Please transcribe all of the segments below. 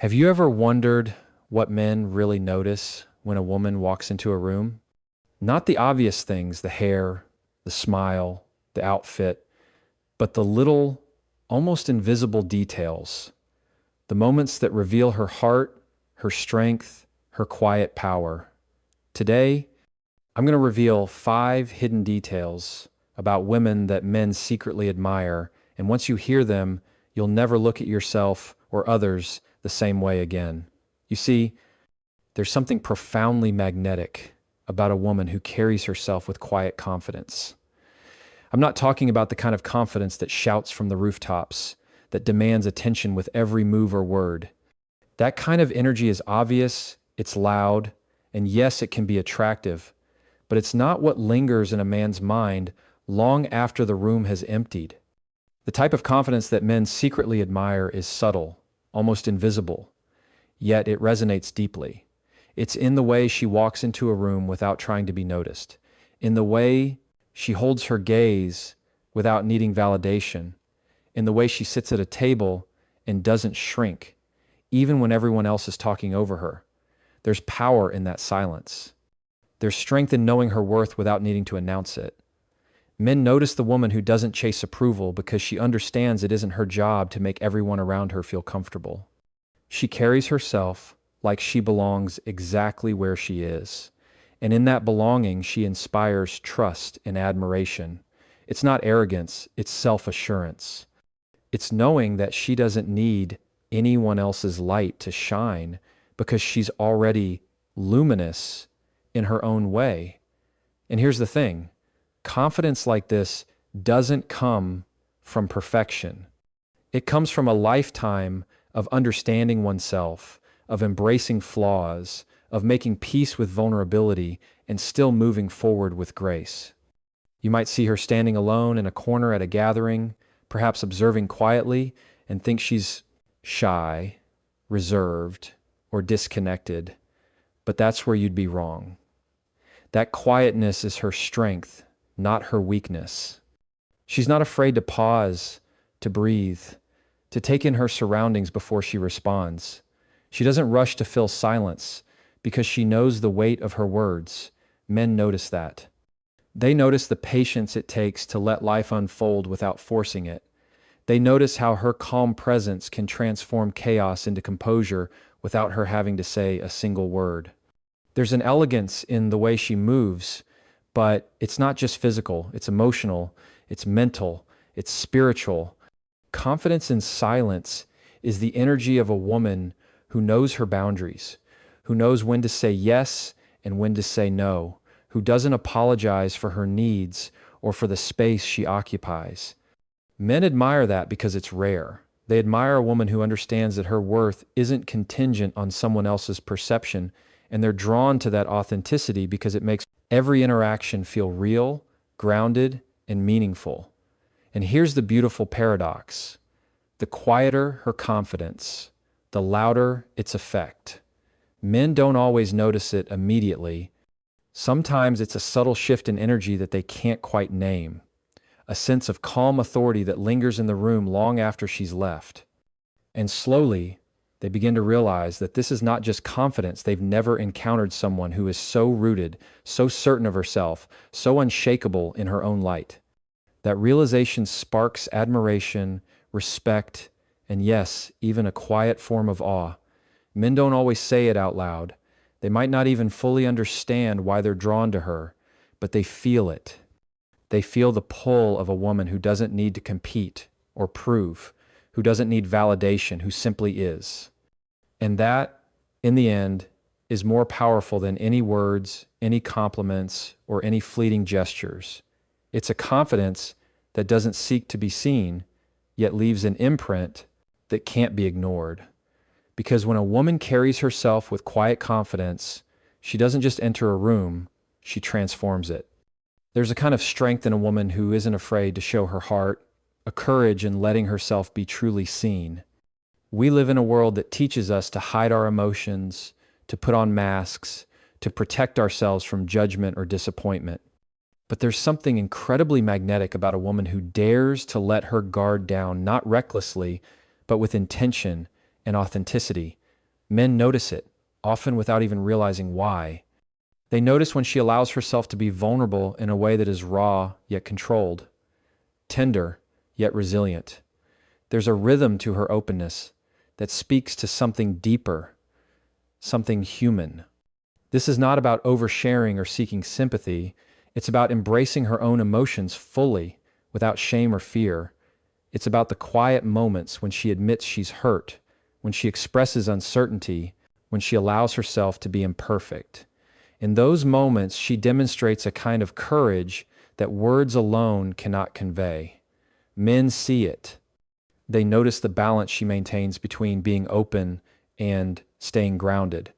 Have you ever wondered what men really notice when a woman walks into a room? Not the obvious things, the hair, the smile, the outfit, but the little, almost invisible details, the moments that reveal her heart, her strength, her quiet power. Today, I'm going to reveal 5 hidden details about women that men secretly admire, and once you hear them, you'll never look at yourself or others the same way again. You see, there's something profoundly magnetic about a woman who carries herself with quiet confidence. I'm not talking about the kind of confidence that shouts from the rooftops, that demands attention with every move or word. That kind of energy is obvious, it's loud, and yes, it can be attractive, but it's not what lingers in a man's mind long after the room has emptied. The type of confidence that men secretly admire is subtle, almost invisible, yet it resonates deeply. It's in the way she walks into a room without trying to be noticed, in the way she holds her gaze without needing validation, in the way she sits at a table and doesn't shrink, even when everyone else is talking over her. There's power in that silence. There's strength in knowing her worth without needing to announce it. Men notice the woman who doesn't chase approval because she understands it isn't her job to make everyone around her feel comfortable. She carries herself like she belongs exactly where she is. And in that belonging, she inspires trust and admiration. It's not arrogance, it's self-assurance. It's knowing that she doesn't need anyone else's light to shine because she's already luminous in her own way. And here's the thing, confidence like this doesn't come from perfection. It comes from a lifetime of understanding oneself, of embracing flaws, of making peace with vulnerability, and still moving forward with grace. You might see her standing alone in a corner at a gathering, perhaps observing quietly, and think she's shy, reserved, or disconnected. But that's where you'd be wrong. That quietness is her strength, not her weakness. She's not afraid to pause, to breathe, to take in her surroundings before she responds. She doesn't rush to fill silence because she knows the weight of her words. Men notice that. They notice the patience it takes to let life unfold without forcing it. They notice how her calm presence can transform chaos into composure without her having to say a single word. There's an elegance in the way she moves, but it's not just physical, it's emotional, it's mental, it's spiritual. Confidence in silence is the energy of a woman who knows her boundaries, who knows when to say yes and when to say no, who doesn't apologize for her needs or for the space she occupies. Men admire that because it's rare. They admire a woman who understands that her worth isn't contingent on someone else's perception, and they're drawn to that authenticity because it makes every interaction feel real, grounded, and meaningful. And here's the beautiful paradox. The quieter her confidence, the louder its effect. Men don't always notice it immediately. Sometimes it's a subtle shift in energy that they can't quite name, a sense of calm authority that lingers in the room long after she's left. And slowly, they begin to realize that this is not just confidence. They've never encountered someone who is so rooted, so certain of herself, so unshakable in her own light. That realization sparks admiration, respect, and yes, even a quiet form of awe. Men don't always say it out loud. They might not even fully understand why they're drawn to her, but they feel it. They feel the pull of a woman who doesn't need to compete or prove, who doesn't need validation, who simply is. And that, in the end, is more powerful than any words, any compliments, or any fleeting gestures. It's a confidence that doesn't seek to be seen, yet leaves an imprint that can't be ignored. Because when a woman carries herself with quiet confidence, she doesn't just enter a room, she transforms it. There's a kind of strength in a woman who isn't afraid to show her heart, a courage in letting herself be truly seen. We live in a world that teaches us to hide our emotions, to put on masks, to protect ourselves from judgment or disappointment. But there's something incredibly magnetic about a woman who dares to let her guard down, not recklessly, but with intention and authenticity. Men notice it, often without even realizing why. They notice when she allows herself to be vulnerable in a way that is raw yet controlled, tender yet resilient. There's a rhythm to her openness that speaks to something deeper, something human. This is not about oversharing or seeking sympathy. It's about embracing her own emotions fully, without shame or fear. It's about the quiet moments when she admits she's hurt, when she expresses uncertainty, when she allows herself to be imperfect. In those moments, she demonstrates a kind of courage that words alone cannot convey. Men see it. They notice the balance she maintains between being open and staying grounded.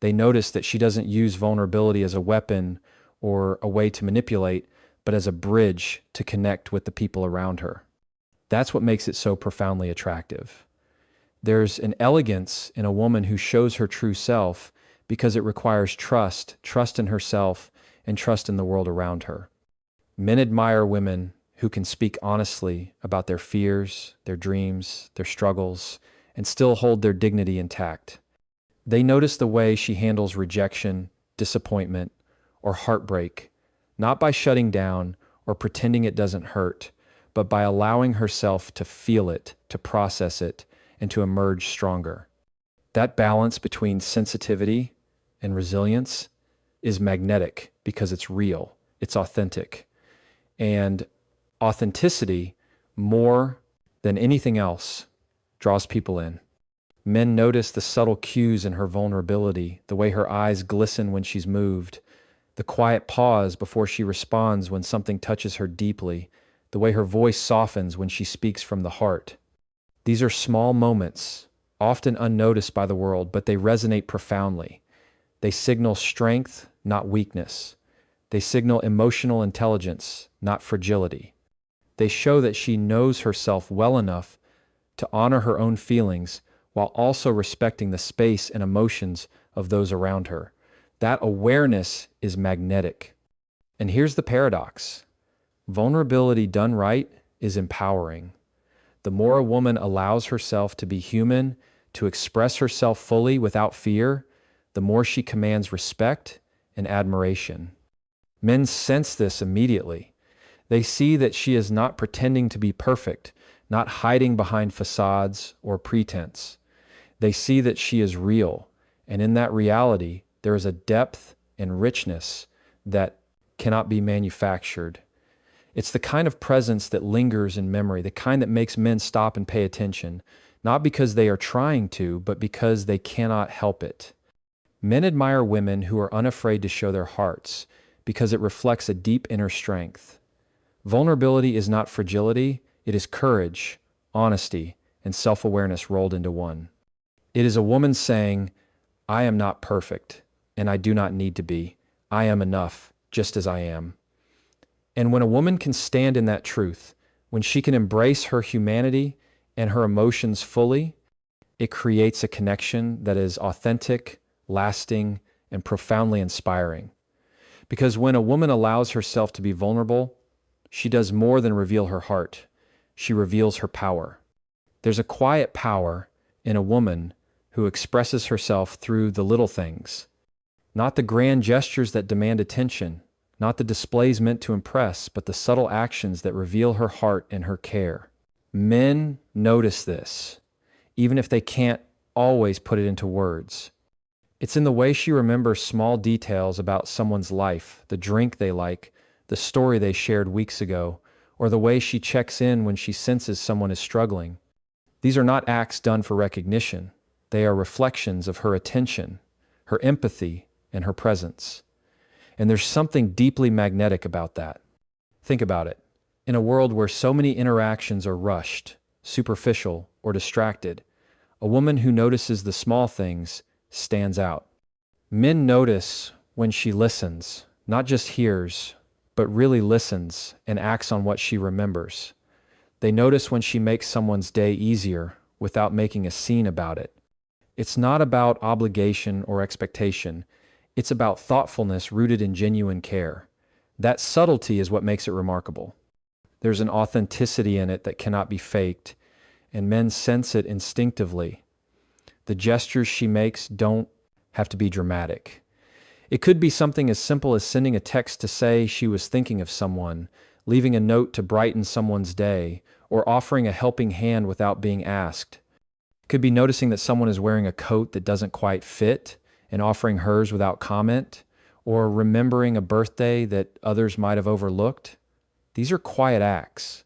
They notice that she doesn't use vulnerability as a weapon or a way to manipulate, but as a bridge to connect with the people around her. That's what makes it so profoundly attractive. There's an elegance in a woman who shows her true self because it requires trust in herself and trust in the world around her. Men admire women who can speak honestly about their fears, their dreams, their struggles, and still hold their dignity intact. They notice the way she handles rejection, disappointment, or heartbreak, not by shutting down or pretending it doesn't hurt, but by allowing herself to feel it, to process it, and to emerge stronger. That balance between sensitivity and resilience is magnetic because it's real, it's authentic. And authenticity, more than anything else, draws people in. Men notice the subtle cues in her vulnerability, the way her eyes glisten when she's moved, the quiet pause before she responds when something touches her deeply, the way her voice softens when she speaks from the heart. These are small moments, often unnoticed by the world, but they resonate profoundly. They signal strength, not weakness. They signal emotional intelligence, not fragility. They show that she knows herself well enough to honor her own feelings while also respecting the space and emotions of those around her. That awareness is magnetic. And here's the paradox. Vulnerability done right is empowering. The more a woman allows herself to be human, to express herself fully without fear, the more she commands respect and admiration. Men sense this immediately. They see that she is not pretending to be perfect, not hiding behind facades or pretense. They see that she is real, and in that reality, there is a depth and richness that cannot be manufactured. It's the kind of presence that lingers in memory, the kind that makes men stop and pay attention, not because they are trying to, but because they cannot help it. Men admire women who are unafraid to show their hearts, because it reflects a deep inner strength. Vulnerability is not fragility, it is courage, honesty, and self-awareness rolled into one. It is a woman saying, I am not perfect, and I do not need to be. I am enough, just as I am. And when a woman can stand in that truth, when she can embrace her humanity and her emotions fully, it creates a connection that is authentic, lasting, and profoundly inspiring. Because when a woman allows herself to be vulnerable, she does more than reveal her heart. She reveals her power. There's a quiet power in a woman who expresses herself through the little things, not the grand gestures that demand attention, not the displays meant to impress, but the subtle actions that reveal her heart and her care. Men notice this, even if they can't always put it into words. It's in the way she remembers small details about someone's life, the drink they like, the story they shared weeks ago, or the way she checks in when she senses someone is struggling. These are not acts done for recognition. They are reflections of her attention, her empathy, and her presence. And there's something deeply magnetic about that. Think about it. In a world where so many interactions are rushed, superficial, or distracted, a woman who notices the small things stands out. Men notice when she listens, not just hears, but really listens and acts on what she remembers. They notice when she makes someone's day easier without making a scene about it. It's not about obligation or expectation. It's about thoughtfulness rooted in genuine care. That subtlety is what makes it remarkable. There's an authenticity in it that cannot be faked, and men sense it instinctively. The gestures she makes don't have to be dramatic. It could be something as simple as sending a text to say she was thinking of someone, leaving a note to brighten someone's day, or offering a helping hand without being asked. It could be noticing that someone is wearing a coat that doesn't quite fit and offering hers without comment, or remembering a birthday that others might have overlooked. These are quiet acts,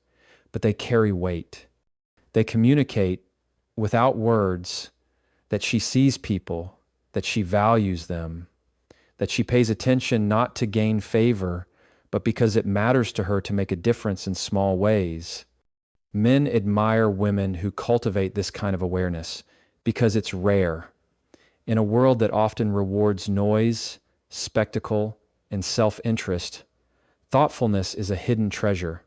but they carry weight. They communicate without words that she sees people, that she values them, that she pays attention not to gain favor, but because it matters to her to make a difference in small ways. Men admire women who cultivate this kind of awareness because it's rare. In a world that often rewards noise, spectacle, and self-interest, thoughtfulness is a hidden treasure.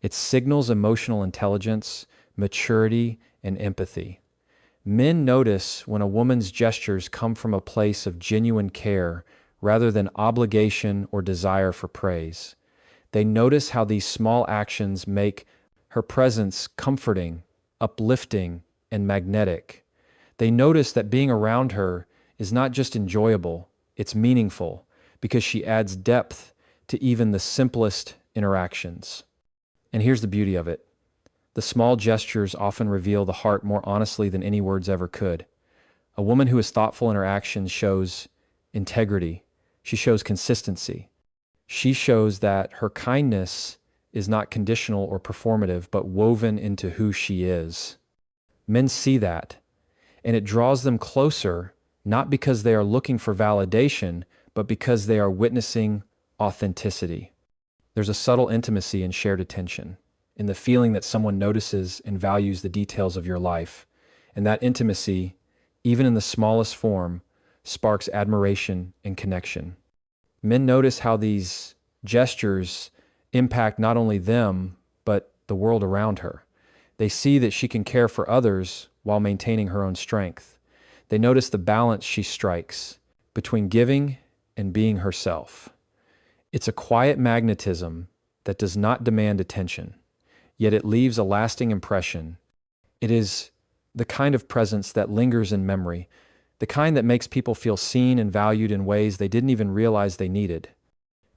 It signals emotional intelligence, maturity, and empathy. Men notice when a woman's gestures come from a place of genuine care rather than obligation or desire for praise. They notice how these small actions make her presence comforting, uplifting, and magnetic. They notice that being around her is not just enjoyable, it's meaningful because she adds depth to even the simplest interactions. And here's the beauty of it. The small gestures often reveal the heart more honestly than any words ever could. A woman who is thoughtful in her actions shows integrity. She shows consistency. She shows that her kindness is not conditional or performative, but woven into who she is. Men see that, and it draws them closer, not because they are looking for validation, but because they are witnessing authenticity. There's a subtle intimacy in shared attention, in the feeling that someone notices and values the details of your life. And that intimacy, even in the smallest form, sparks admiration and connection. Men notice how these gestures impact not only them, but the world around her. They see that she can care for others while maintaining her own strength. They notice the balance she strikes between giving and being herself. It's a quiet magnetism that does not demand attention, yet it leaves a lasting impression. It is the kind of presence that lingers in memory, the kind that makes people feel seen and valued in ways they didn't even realize they needed.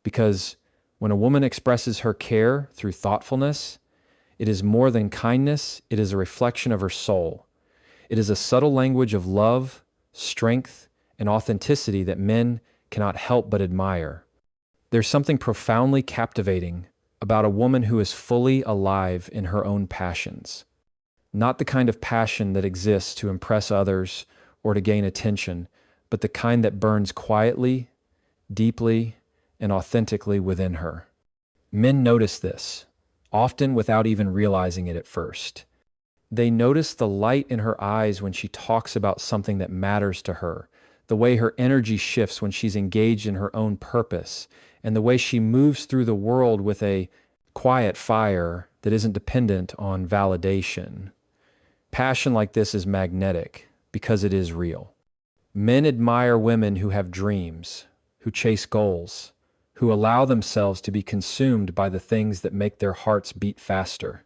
Because when a woman expresses her care through thoughtfulness, it is more than kindness, it is a reflection of her soul. It is a subtle language of love, strength, and authenticity that men cannot help but admire. There's something profoundly captivating about a woman who is fully alive in her own passions. Not the kind of passion that exists to impress others or to gain attention, but the kind that burns quietly, deeply, and authentically within her. Men notice this, often without even realizing it at first. They notice the light in her eyes when she talks about something that matters to her, the way her energy shifts when she's engaged in her own purpose, and the way she moves through the world with a quiet fire that isn't dependent on validation. Passion like this is magnetic because it is real. Men admire women who have dreams, who chase goals, who allow themselves to be consumed by the things that make their hearts beat faster.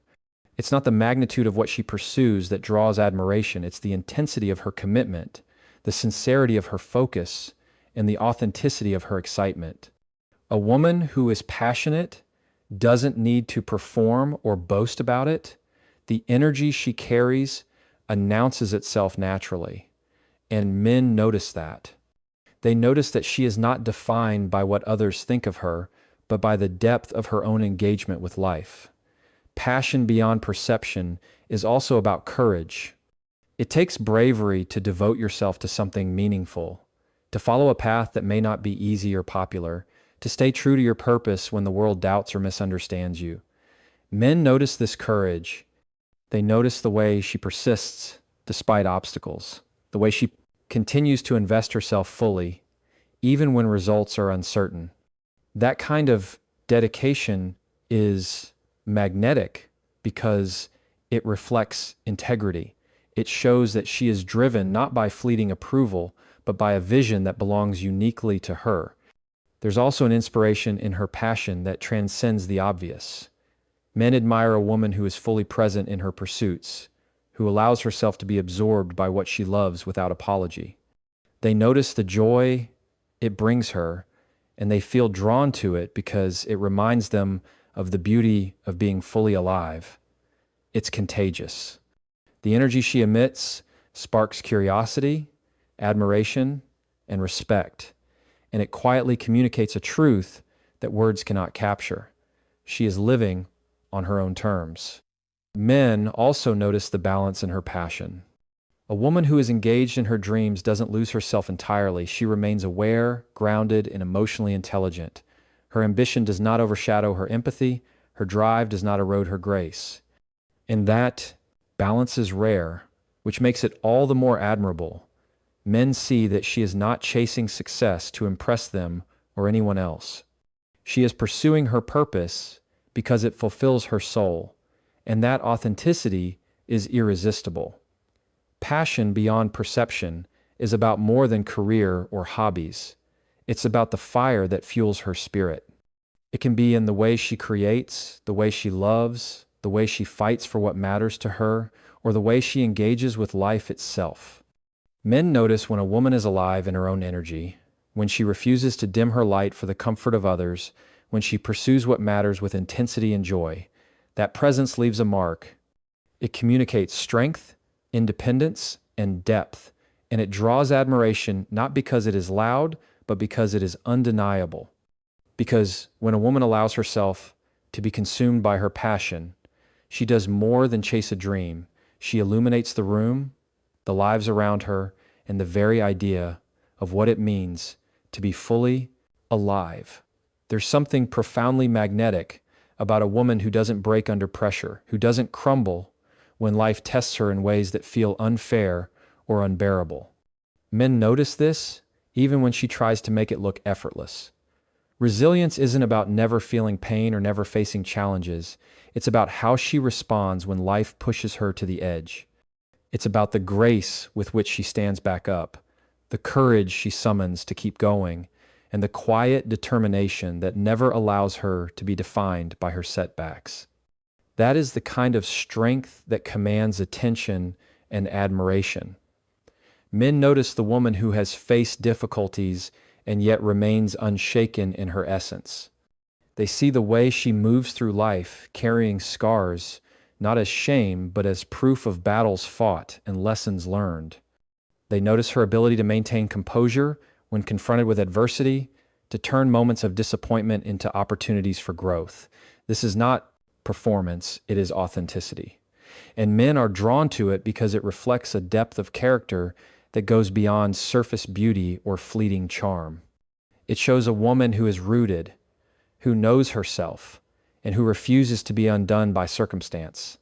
It's not the magnitude of what she pursues that draws admiration, it's the intensity of her commitment, the sincerity of her focus, and the authenticity of her excitement. A woman who is passionate doesn't need to perform or boast about it. The energy she carries announces itself naturally, and men notice that. They notice that she is not defined by what others think of her, but by the depth of her own engagement with life. Passion beyond perception is also about courage. It takes bravery to devote yourself to something meaningful, to follow a path that may not be easy or popular, to stay true to your purpose when the world doubts or misunderstands you. Men notice this courage. They notice the way she persists despite obstacles, the way she continues to invest herself fully, even when results are uncertain. That kind of dedication is magnetic because it reflects integrity. It shows that she is driven not by fleeting approval, but by a vision that belongs uniquely to her. There's also an inspiration in her passion that transcends the obvious. Men admire a woman who is fully present in her pursuits, who allows herself to be absorbed by what she loves without apology. They notice the joy it brings her, and they feel drawn to it because it reminds them of the beauty of being fully alive. It's contagious. The energy she emits sparks curiosity, admiration, and respect, and it quietly communicates a truth that words cannot capture. She is living on her own terms. Men also notice the balance in her passion. A woman who is engaged in her dreams doesn't lose herself entirely. She remains aware, grounded, and emotionally intelligent. Her ambition does not overshadow her empathy. Her drive does not erode her grace. And that balance is rare, which makes it all the more admirable. Men see that she is not chasing success to impress them or anyone else. She is pursuing her purpose because it fulfills her soul, and that authenticity is irresistible. Passion beyond perception is about more than career or hobbies. It's about the fire that fuels her spirit. It can be in the way she creates, the way she loves, the way she fights for what matters to her, or the way she engages with life itself. Men notice when a woman is alive in her own energy, when she refuses to dim her light for the comfort of others, when she pursues what matters with intensity and joy. That presence leaves a mark. It communicates strength, independence, and depth, and it draws admiration not because it is loud, but because it is undeniable. Because when a woman allows herself to be consumed by her passion, she does more than chase a dream. She illuminates the room, the lives around her, and the very idea of what it means to be fully alive. There's something profoundly magnetic about a woman who doesn't break under pressure, who doesn't crumble when life tests her in ways that feel unfair or unbearable. Men notice this even when she tries to make it look effortless. Resilience isn't about never feeling pain or never facing challenges. It's about how she responds when life pushes her to the edge. It's about the grace with which she stands back up, the courage she summons to keep going, and the quiet determination that never allows her to be defined by her setbacks. That is the kind of strength that commands attention and admiration. Men notice the woman who has faced difficulties and yet remains unshaken in her essence. They see the way she moves through life, carrying scars, not as shame, but as proof of battles fought and lessons learned. They notice her ability to maintain composure when confronted with adversity, to turn moments of disappointment into opportunities for growth. This is not performance, it is authenticity. And men are drawn to it because it reflects a depth of character that goes beyond surface beauty or fleeting charm. It shows a woman who is rooted, who knows herself, and who refuses to be undone by circumstance.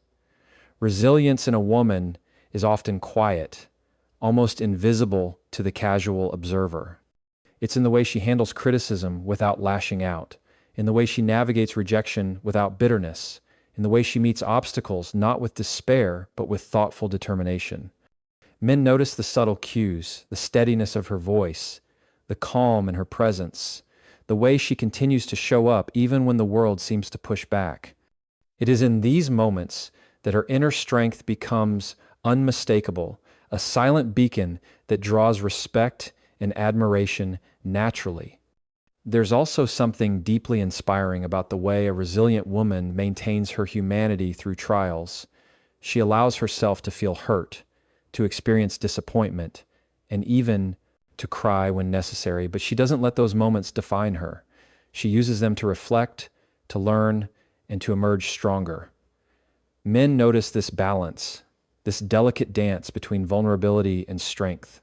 Resilience in a woman is often quiet, almost invisible to the casual observer. It's in the way she handles criticism without lashing out, in the way she navigates rejection without bitterness, in the way she meets obstacles not with despair, but with thoughtful determination. Men notice the subtle cues, the steadiness of her voice, the calm in her presence, the way she continues to show up even when the world seems to push back. It is in these moments that her inner strength becomes unmistakable, a silent beacon that draws respect and admiration naturally. There's also something deeply inspiring about the way a resilient woman maintains her humanity through trials. She allows herself to feel hurt, to experience disappointment, and even to cry when necessary, but she doesn't let those moments define her. She uses them to reflect, to learn, and to emerge stronger. Men notice this balance, this delicate dance between vulnerability and strength.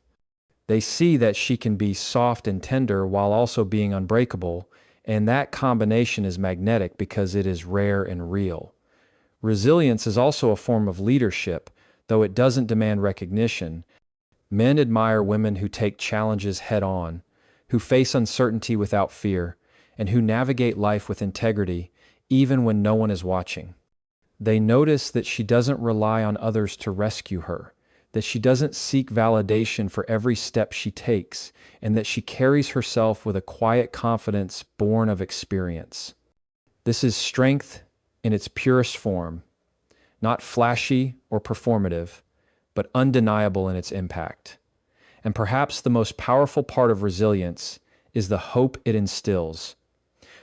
They see that she can be soft and tender while also being unbreakable, and that combination is magnetic because it is rare and real. Resilience is also a form of leadership, though it doesn't demand recognition. Men admire women who take challenges head on, who face uncertainty without fear, and who navigate life with integrity, even when no one is watching. They notice that she doesn't rely on others to rescue her, that she doesn't seek validation for every step she takes, and that she carries herself with a quiet confidence born of experience. This is strength in its purest form, not flashy or performative, but undeniable in its impact. And perhaps the most powerful part of resilience is the hope it instills.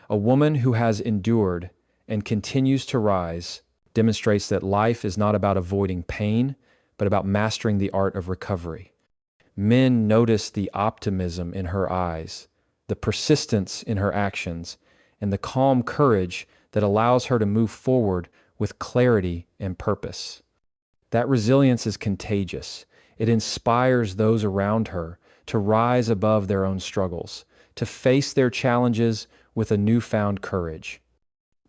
A woman who has endured and continues to rise demonstrates that life is not about avoiding pain, but about mastering the art of recovery. Men notice the optimism in her eyes, the persistence in her actions, and the calm courage that allows her to move forward with clarity and purpose. That resilience is contagious. It inspires those around her to rise above their own struggles, to face their challenges with a newfound courage.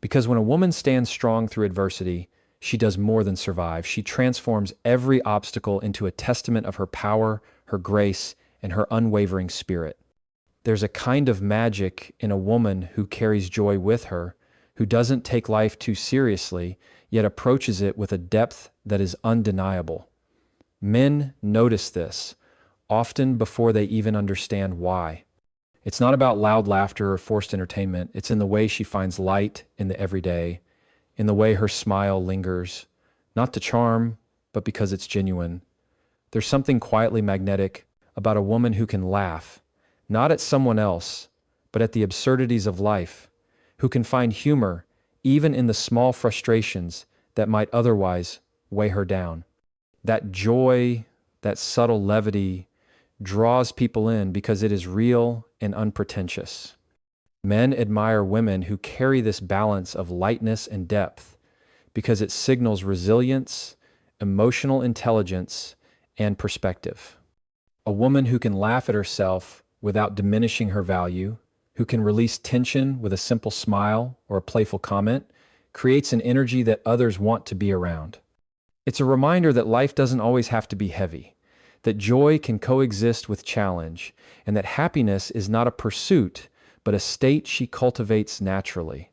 Because when a woman stands strong through adversity, she does more than survive. She transforms every obstacle into a testament of her power, her grace, and her unwavering spirit. There's a kind of magic in a woman who carries joy with her, who doesn't take life too seriously, yet approaches it with a depth that is undeniable. Men notice this, often before they even understand why. It's not about loud laughter or forced entertainment. It's in the way she finds light in the everyday, in the way her smile lingers, not to charm, but because it's genuine. There's something quietly magnetic about a woman who can laugh, not at someone else, but at the absurdities of life, who can find humor even in the small frustrations that might otherwise weigh her down. That joy, that subtle levity, draws people in because it is real and unpretentious. Men admire women who carry this balance of lightness and depth because it signals resilience, emotional intelligence, and perspective. A woman who can laugh at herself without diminishing her value, who can release tension with a simple smile or a playful comment, creates an energy that others want to be around. It's a reminder that life doesn't always have to be heavy, that joy can coexist with challenge, and that happiness is not a pursuit, but a state she cultivates naturally.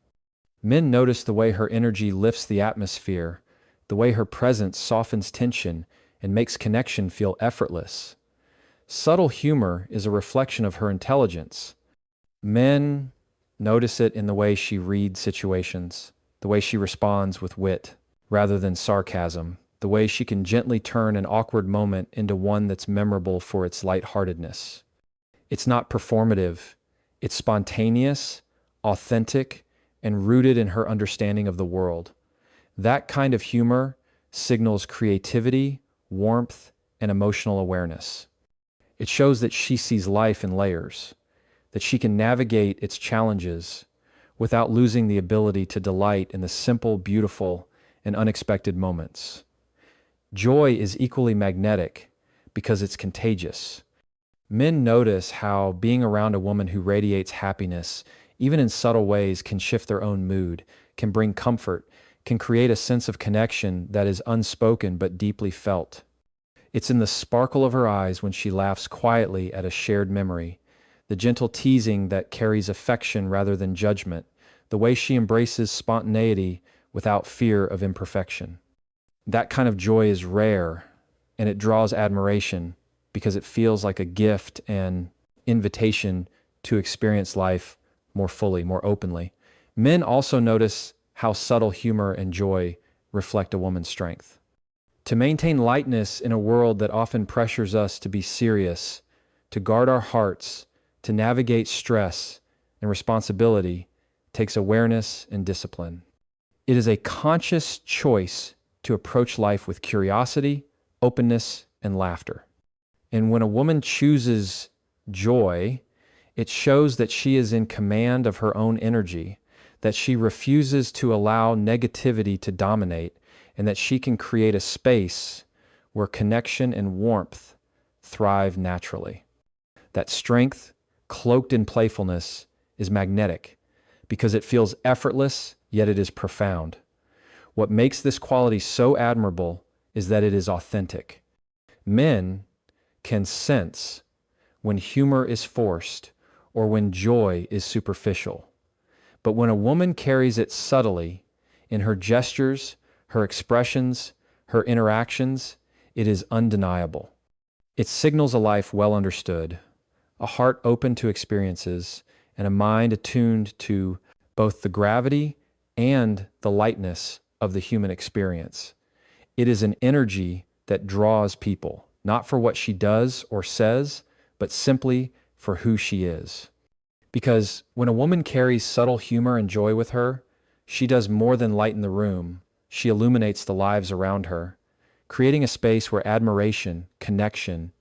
Men notice the way her energy lifts the atmosphere, the way her presence softens tension and makes connection feel effortless. Subtle humor is a reflection of her intelligence. Men notice it in the way she reads situations, the way she responds with wit rather than sarcasm, the way she can gently turn an awkward moment into one that's memorable for its lightheartedness. It's not performative, it's spontaneous, authentic, and rooted in her understanding of the world. That kind of humor signals creativity, warmth, and emotional awareness. It shows that she sees life in layers, that she can navigate its challenges without losing the ability to delight in the simple, beautiful, and unexpected moments. Joy is equally magnetic because it's contagious. Men notice how being around a woman who radiates happiness, even in subtle ways, can shift their own mood, can bring comfort, can create a sense of connection that is unspoken but deeply felt. It's in the sparkle of her eyes when she laughs quietly at a shared memory, the gentle teasing that carries affection rather than judgment, the way she embraces spontaneity without fear of imperfection. That kind of joy is rare, and it draws admiration because it feels like a gift and invitation to experience life more fully, more openly. Men also notice how subtle humor and joy reflect a woman's strength. To maintain lightness in a world that often pressures us to be serious, to guard our hearts, to navigate stress and responsibility, takes awareness and discipline. It is a conscious choice to approach life with curiosity, openness, and laughter. And when a woman chooses joy, it shows that she is in command of her own energy, that she refuses to allow negativity to dominate, and that she can create a space where connection and warmth thrive naturally. That strength, cloaked in playfulness, is magnetic because it feels effortless, yet it is profound. What makes this quality so admirable is that it is authentic. Men can sense when humor is forced or when joy is superficial. But when a woman carries it subtly in her gestures, her expressions, her interactions, it is undeniable. It signals a life well understood, a heart open to experiences, and a mind attuned to both the gravity and the lightness of the human experience. It is an energy that draws people, not for what she does or says, but simply for who she is. Because when a woman carries subtle humor and joy with her, she does more than lighten the room. She illuminates the lives around her, creating a space where admiration, connection,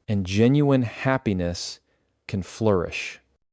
and genuine happiness can flourish.